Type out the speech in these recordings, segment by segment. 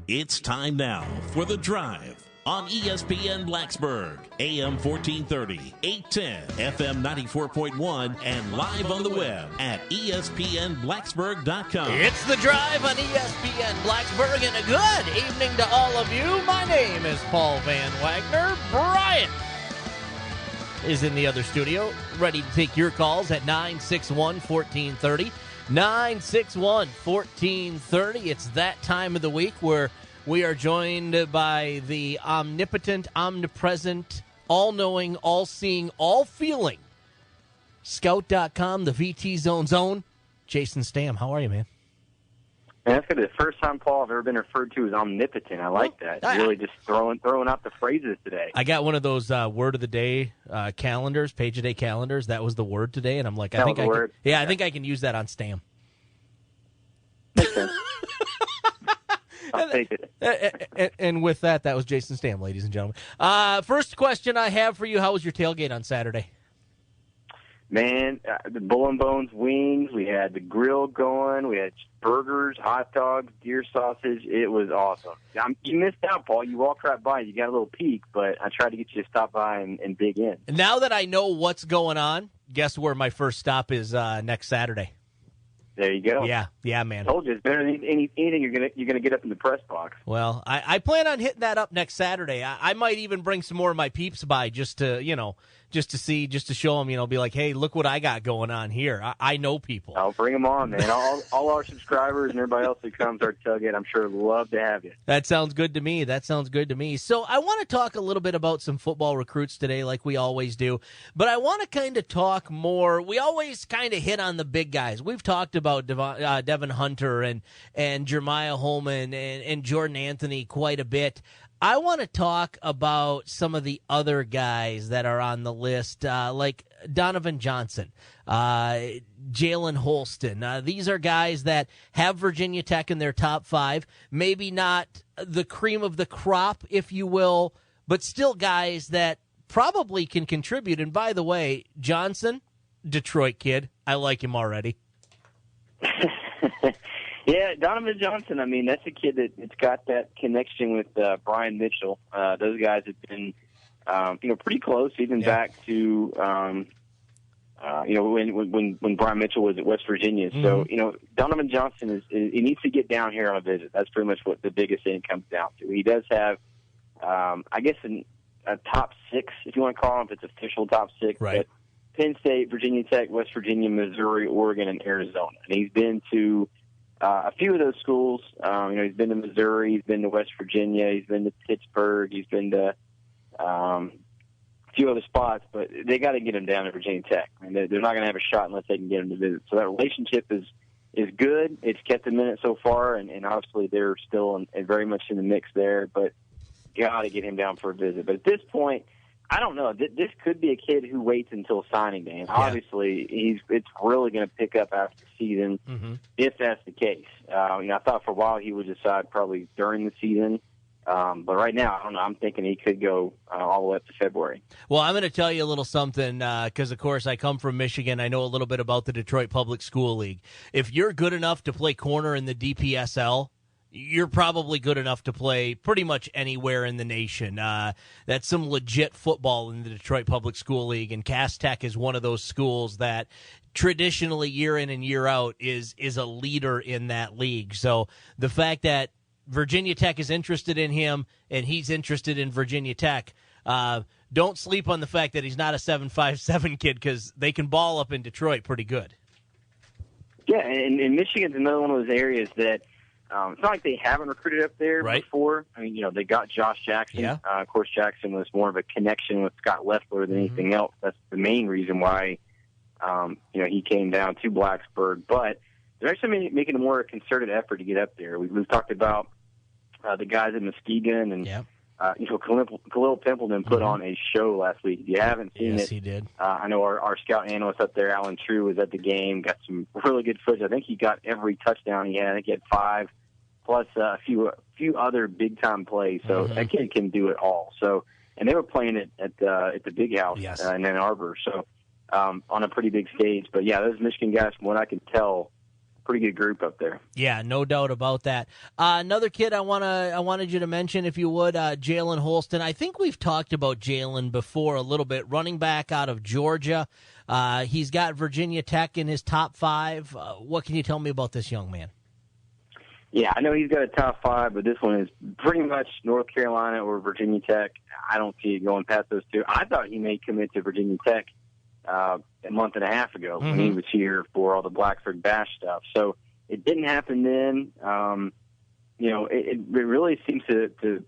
It's time now for The Drive on ESPN Blacksburg, AM 1430, 810, FM 94.1, and live on the web at espnblacksburg.com. It's The Drive on ESPN Blacksburg, and a good evening to all of you. My name is Paul Van Wagner. Brian is in the other studio, ready to take your calls at 961-1430. 961-1430. It's that time of the week where we are joined by the omnipotent, omnipresent, all-knowing, all-seeing, all-feeling Scout.com, the VT Zone's own, Jason Stamm. How are you, man? Man, that's going to be the first time, Paul, I've ever been referred to as omnipotent. I like that. Really just throwing out the phrases today. I got one of those word of the day calendars, page of day calendars. That was the word today, and I'm like, I think I can use that on Stamm. Makes sense. I'll take it. And with that was Jason Stamm, ladies and gentlemen. First question I have for you: how was your tailgate on Saturday? Man, the Bull and Bones wings, we had the grill going, we had burgers, hot dogs, deer sausage. It was awesome. You missed out, Paul. You walked right by. You got a little peek, but I tried to get you to stop by and dig in. Now that I know what's going on, guess where my first stop is next Saturday? There you go. Yeah, man. I told you, it's better than anything you're gonna get up in the press box. Well, I plan on hitting that up next Saturday. I might even bring some more of my peeps by just to show them, be like, hey, look what I got going on here. I know people. I'll bring them on, man. All our subscribers and everybody else who comes to our tailgate, I'm sure love to have you. That sounds good to me. So I want to talk a little bit about some football recruits today, like we always do. But I want to kind of talk more. We always kind of hit on the big guys. We've talked about Devin Hunter and Jeremiah Holman and Jordan Anthony quite a bit. I want to talk about some of the other guys that are on the list, like Donovan Johnson, Jalen Holston. These are guys that have Virginia Tech in their top five, maybe not the cream of the crop, if you will, but still guys that probably can contribute. And by the way, Johnson, Detroit kid, I like him already. Yeah, Donovan Johnson, I mean, that's a kid that's got that connection with Brian Mitchell. Those guys have been, pretty close, even back to, when Brian Mitchell was at West Virginia. Mm-hmm. So, Donovan Johnson he needs to get down here on a visit. That's pretty much what the biggest thing comes down to. He does have, a top six, if you want to call him, if it's official top six. Right. But Penn State, Virginia Tech, West Virginia, Missouri, Oregon, and Arizona. And he's been to a few of those schools. He's been to Missouri, he's been to West Virginia, he's been to Pittsburgh, he's been to a few other spots, but they got to get him down to Virginia Tech. I mean, they're not going to have a shot unless they can get him to visit. So that relationship is good. It's kept them in it so far, and obviously they're still very much in the mix there, but got to get him down for a visit. But at this point, I don't know. This could be a kid who waits until signing day. And obviously, it's really going to pick up after the season if that's the case. I thought for a while he would decide probably during the season. But right now, I don't know. I'm thinking he could go all the way up to February. Well, I'm going to tell you a little something because, of course, I come from Michigan. I know a little bit about the Detroit Public School League. If you're good enough to play corner in the DPSL, you're probably good enough to play pretty much anywhere in the nation. That's some legit football in the Detroit Public School League, and Cass Tech is one of those schools that traditionally year in and year out is a leader in that league. So the fact that Virginia Tech is interested in him and he's interested in Virginia Tech, don't sleep on the fact that he's not a 7.57 kid because they can ball up in Detroit pretty good. Yeah, and Michigan's another one of those areas that it's not like they haven't recruited up there before. I mean, they got Josh Jackson. Yeah. Of course, Jackson was more of a connection with Scott Leffler than anything else. That's the main reason why, he came down to Blacksburg. But they're actually making a more concerted effort to get up there. We've talked about the guys in Muskegon and, Khalil Pimpleton put on a show last week. If you haven't seen it, he did. I know our scout analyst up there, Alan True, was at the game, got some really good footage. I think he got every touchdown he had. I think he had 5, plus a few other big-time plays. So that kid can do it all. So, and they were playing it at the Big House in Ann Arbor, so on a pretty big stage. But, yeah, those Michigan guys, from what I can tell, pretty good group up there. Yeah, no doubt about that. Another kid I wanted you to mention, if you would, Jalen Holston. I think we've talked about Jalen before a little bit. Running back out of Georgia. He's got Virginia Tech in his top 5. What can you tell me about this young man? Yeah, I know he's got a top 5, but this one is pretty much North Carolina or Virginia Tech. I don't see it going past those two. I thought he may commit to Virginia Tech a month and a half ago when he was here for all the Blacksburg Bash stuff. So it didn't happen then. It really seems to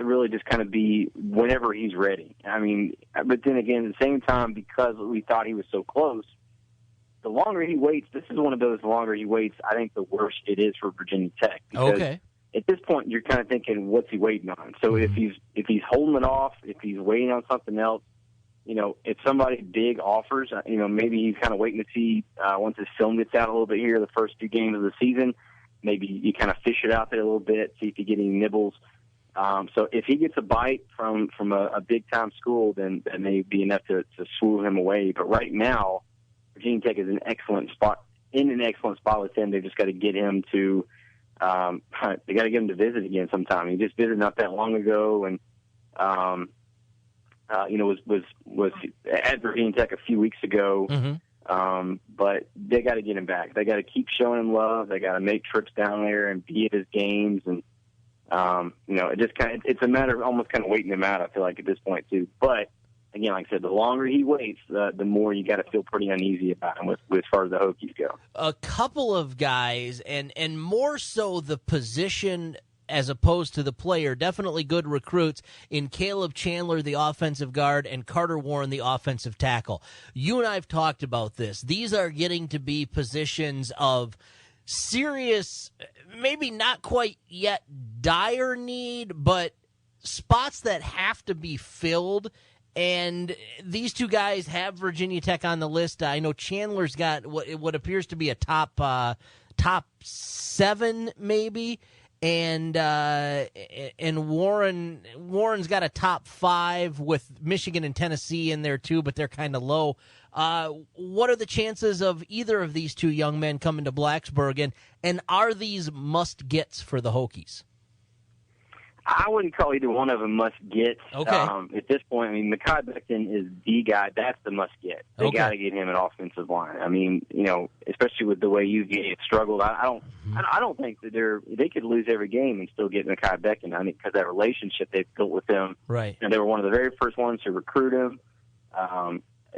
really just kind of be whenever he's ready. I mean, but then again, at the same time, because we thought he was so close, the longer he waits, this is one of those, the longer he waits, I think the worse it is for Virginia Tech. Because at this point, you're kind of thinking, what's he waiting on? So if he's holding it off, if he's waiting on something else, if somebody big offers, maybe he's kind of waiting to see once his film gets out a little bit here, the first 2 games of the season, maybe you kind of fish it out there a little bit, see if you get any nibbles. So if he gets a bite from a big-time school, then that may be enough to swoon him away. But right now, Virginia Tech is in an excellent spot with him. They've just got to get him to they got to get him to visit again sometime. He just visited not that long ago, and was at Virginia Tech a few weeks ago. But they got to get him back. They got to keep showing him love. They got to make trips down there and be at his games, and it just it's a matter of almost kind of waiting him out. I feel like at this point too, but. Again, like I said, the longer he waits, the more you got to feel pretty uneasy about him with as far as the Hokies go. A couple of guys, and more so the position as opposed to the player, definitely good recruits in Caleb Chandler, the offensive guard, and Carter Warren, the offensive tackle. You and I have talked about this. These are getting to be positions of serious, maybe not quite yet dire need, but spots that have to be filled. And these 2 guys have Virginia Tech on the list. I know Chandler's got what appears to be a top 7 maybe, and Warren's got a top 5 with Michigan and Tennessee in there too, but they're kind of low. What are the chances of either of these 2 young men coming to Blacksburg, and are these must-gets for the Hokies? I wouldn't call either one of them must-get. Okay. At this point, I mean, Mekhi Becton is the guy. That's the must-get. They got to get him an offensive line. I mean, especially with the way UVA struggled, I don't think that they could lose every game and still get Mekhi Becton. I mean, because that relationship they've built with him. Right. And they were one of the very first ones to recruit him.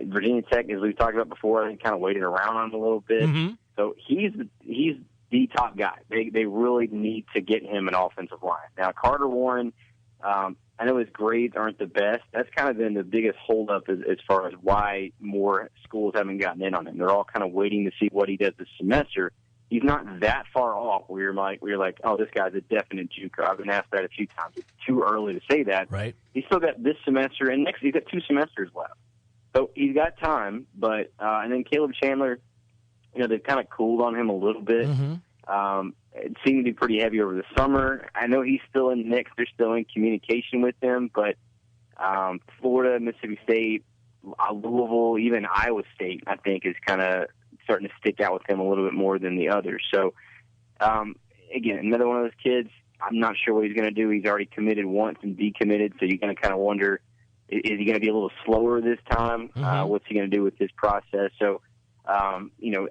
Virginia Tech, as we've talked about before, I think kind of waited around on him a little bit. So he's the top guy. They really need to get him an offensive line. Now, Carter Warren, I know his grades aren't the best. That's kind of been the biggest holdup as far as why more schools haven't gotten in on him. They're all kind of waiting to see what he does this semester. He's not that far off where you're like, oh, this guy's a definite JUCO. I've been asked that a few times. It's too early to say that. Right. He's still got this semester, and next he's got 2 semesters left. So he's got time, but and then Caleb Chandler, they've kind of cooled on him a little bit. It seemed to be pretty heavy over the summer. I know he's still in the mix. They're still in communication with him, but Florida, Mississippi State, Louisville, even Iowa State, I think, is kind of starting to stick out with him a little bit more than the others. So, again, another one of those kids, I'm not sure what he's going to do. He's already committed once and decommitted, so you're going to kind of wonder, is he going to be a little slower this time? What's he going to do with this process? So,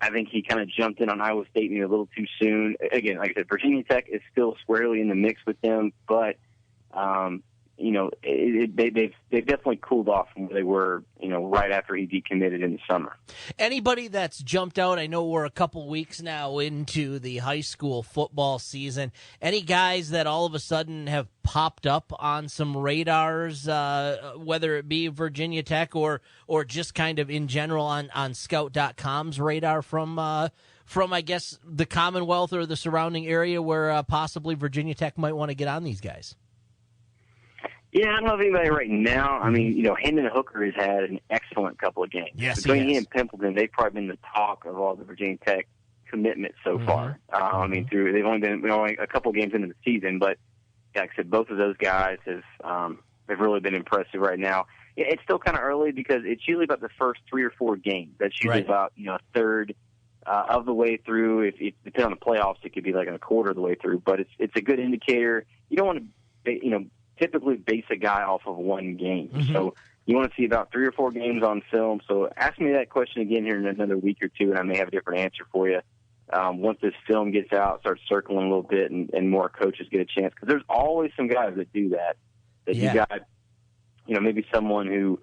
I think he kind of jumped in on Iowa State maybe a little too soon. Again, like I said, Virginia Tech is still squarely in the mix with him, but they've definitely cooled off from where they were, right after he decommitted in the summer. Anybody that's jumped out, I know we're a couple weeks now into the high school football season. Any guys that all of a sudden have popped up on some radars, whether it be Virginia Tech or just kind of in general on Scout.com's radar from, I guess, the Commonwealth or the surrounding area where possibly Virginia Tech might want to get on these guys? Yeah, I don't know if anybody right now. I mean, Hendon Hooker has had an excellent couple of games. Yes, between he and Pimpleton, they've probably been the talk of all the Virginia Tech commitments so far. I mean, they've only been a couple games into the season, but like I said, both of those guys have really been impressive right now. It's still kind of early because it's usually about the first 3 or 4 games. That's usually about a third of the way through. If depending on the playoffs, it could be like a quarter of the way through. But it's a good indicator. You don't want to, typically base a guy off of one game. Mm-hmm. So you want to see about 3 or 4 games on film. So ask me that question again here in another week or two, and I may have a different answer for you. Once this film gets out, starts circling a little bit, and more coaches get a chance. Because there's always some guys that do that. You got, maybe someone who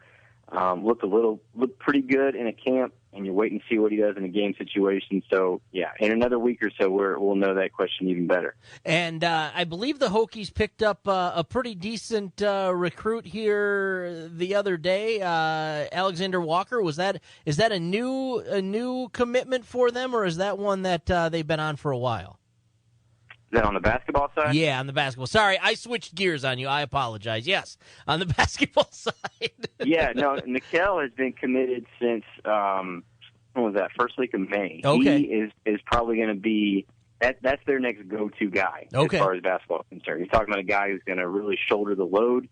looked pretty good in a camp, and you're waiting to see what he does in a game situation. So, yeah, in another week or so, we'll know that question even better. And I believe the Hokies picked up a pretty decent recruit here the other day, Alexander Walker. Is that a new commitment for them, or is that one that they've been on for a while? Is that on the basketball side? Yeah, on the basketball. Sorry, I switched gears on you. I apologize. Yes, on the basketball side. Yeah, no, Nikel has been committed since, when was that, first week of May. Okay. He is probably going to be, that's their next go-to guy as far as basketball is concerned. You're talking about a guy who's going to really shoulder the load.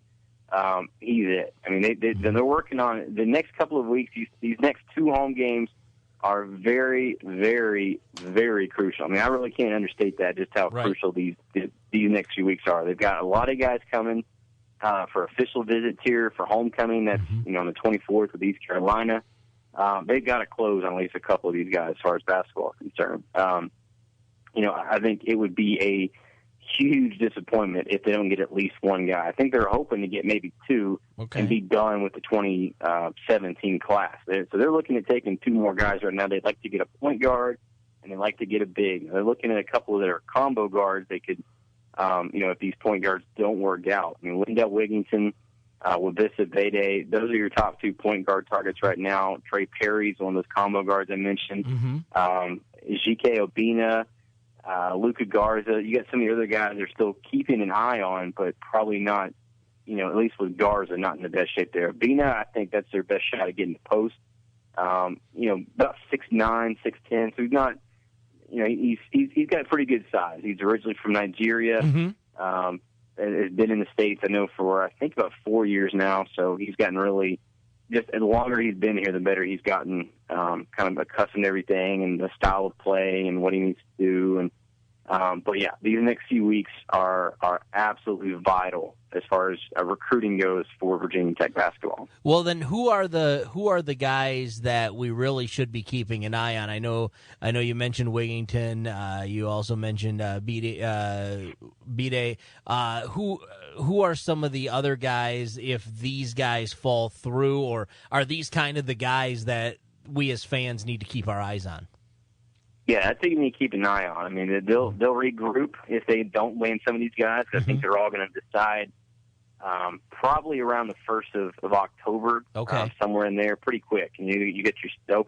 He's it. I mean, they're working on it. The next couple of weeks, these next 2 home games are very, very, very crucial. I mean, I really can't understate that, just how crucial these next few weeks are. They've got a lot of guys coming for official visits here for homecoming. That's on the 24th with East Carolina. They've got to close on at least a couple of these guys as far as basketball is concerned. I think it would be a huge disappointment if they don't get at least one guy. I think they're hoping to get maybe 2 and be done with the 2017 class. So they're looking at taking 2 more guys right now. They'd like to get a point guard, and they'd like to get a big. They're looking at a couple that are combo guards. They could, if these point guards don't work out. I mean, Lindell Wigington, Wabissa Bede, those are your top 2 point guard targets right now. Trey Perry's one of those combo guards I mentioned. Ejike Obina, Luka Garza. You got some of the other guys they're still keeping an eye on, but probably not, at least with Garza, not in the best shape there. Obina, I think that's their best shot at getting the post. About 6'9", 6'10", so he's not, he's got pretty good size. He's originally from Nigeria. Has been in the States, I know, for I think about 4 years now. So he's gotten really, just the longer he's been here, the better he's gotten kind of accustomed to everything and the style of play and what he needs to do. And but yeah, these next few weeks are absolutely vital as far as recruiting goes for Virginia Tech basketball. Well, then who are the guys that we really should be keeping an eye on? I know you mentioned Wigington. You also mentioned Bede. Who are some of the other guys, if these guys fall through, or are these kind of the guys that we as fans need to keep our eyes on? Yeah, I think you need to keep an eye on. I mean, they'll regroup if they don't land some of these guys. I think they're all going to decide probably around the 1st of October, somewhere in there, pretty quick. And you get your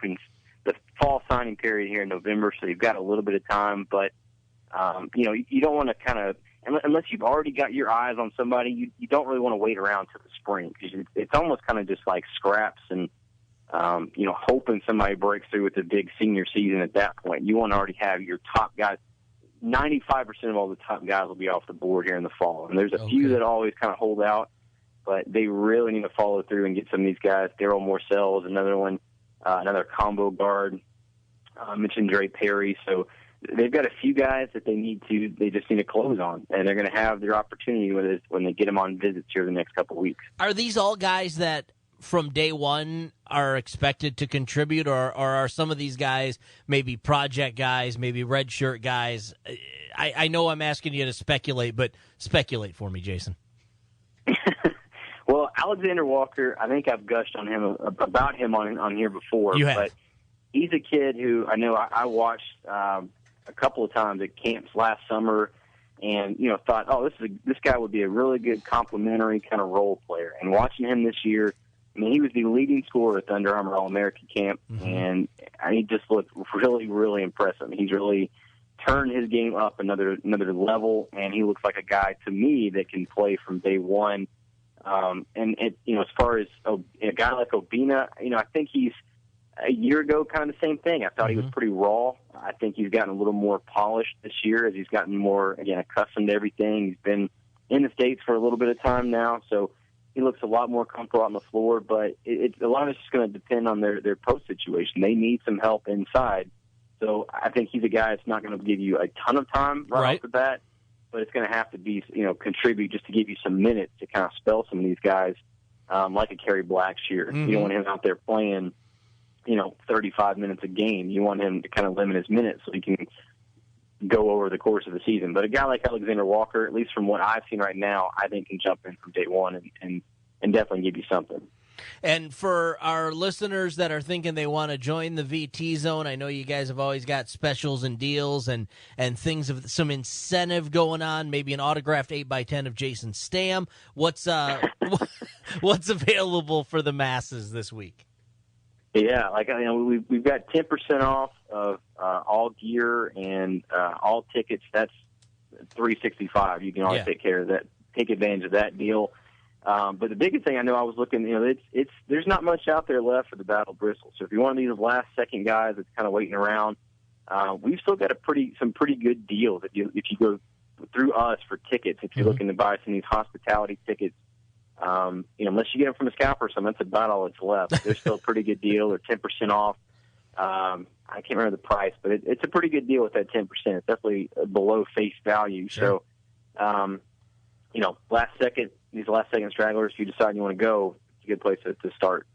the fall signing period here in November, so you've got a little bit of time. But you don't want to kind of, unless you've already got your eyes on somebody, you don't really want to wait around till the spring, because it's almost kind of just like scraps and hoping somebody breaks through with a big senior season at that point. You want to already have your top guys. 95% of all the top guys will be off the board here in the fall. And there's a few that always kind of hold out, but they really need to follow through and get some of these guys. Daryl Morcell is another one, another combo guard. I mentioned Trey Perry. So they've got a few guys that they just need to close on, and they're going to have their opportunity when they get them on visits here the next couple of weeks. Are these all guys that from day one are expected to contribute, or are some of these guys maybe project guys, maybe redshirt guys? I know I'm asking you to speculate, but speculate for me, Jason. Well, Alexander Walker, I think I've gushed on him about him on here before. You have. But he's a kid who I know I watched a couple of times at camps last summer, and thought, this guy would be a really good complementary kind of role player. And watching him this year, I mean, he was the leading scorer at the Under Armour All-American camp, and he just looked really, really impressive. He's really turned his game up another level, and he looks like a guy to me that can play from day one. As far as a guy like Obina, I think he's a year ago kind of the same thing. I thought he was pretty raw. I think he's gotten a little more polished this year as he's gotten more, again, accustomed to everything. He's been in the States for a little bit of time now, so he looks a lot more comfortable on the floor, but a lot of it's just going to depend on their post situation. They need some help inside, So I think he's a guy that's not going to give you a ton of time right off the bat, but it's going to have to be, contribute just to give you some minutes to kind of spell some of these guys, like a Kerry Blackshear. You don't want him out there playing, 35 minutes a game. You want him to kind of limit his minutes so he can go over the course of the season. But a guy like Alexander Walker, at least from what I've seen right now, I think can jump in from day one and definitely give you something. And for our listeners that are thinking they want to join the VT Zone, I know you guys have always got specials and deals and things of some incentive going on, maybe an autographed 8x10 of Jason Stamm. What's available for the masses this week? Yeah, we've got 10% off of all gear and all tickets. That's $365. You can always take advantage of that deal. But the biggest thing I know, I was looking, there's not much out there left for the Battle of Bristol. So if you're one of these last second guys that's kind of waiting around, we've still got some pretty good deals if you go through us for tickets. If you're looking to buy some of these hospitality tickets, unless you get them from a scalper or something, that's about all that's left. There's still a pretty good deal, or 10% off. I can't remember the price, but it's a pretty good deal with that 10%. It's definitely below face value. Sure. So, these last second stragglers, if you decide you want to go, it's a good place to start.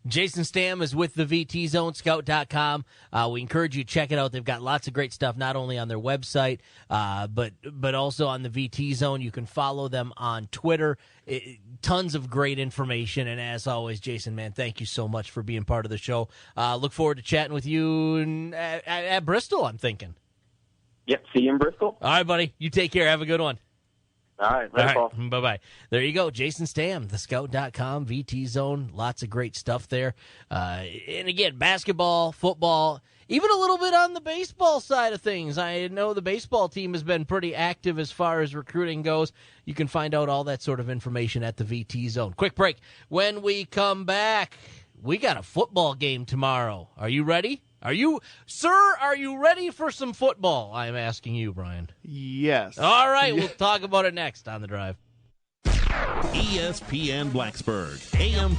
Jason Stamm is with the VT Zone, scout.com. We encourage you to check it out. They've got lots of great stuff, not only on their website, but also on the VT Zone. You can follow them on Twitter. Tons of great information. And as always, Jason, man, thank you so much for being part of the show. Look forward to chatting with you at Bristol, I'm thinking. Yep, see you in Bristol. All right, buddy. You take care. Have a good one. All right. Bye-bye. There you go. Jason Stamm, thescout.com, VT Zone. Lots of great stuff there. And again, basketball, football, even a little bit on the baseball side of things. I know the baseball team has been pretty active as far as recruiting goes. You can find out all that sort of information at the VT Zone. Quick break. When we come back, we got a football game tomorrow. Are you ready? Are you ready for some football? I'm asking you, Brian. Yes. All right, we'll talk about it next on The Drive. ESPN Blacksburg, AM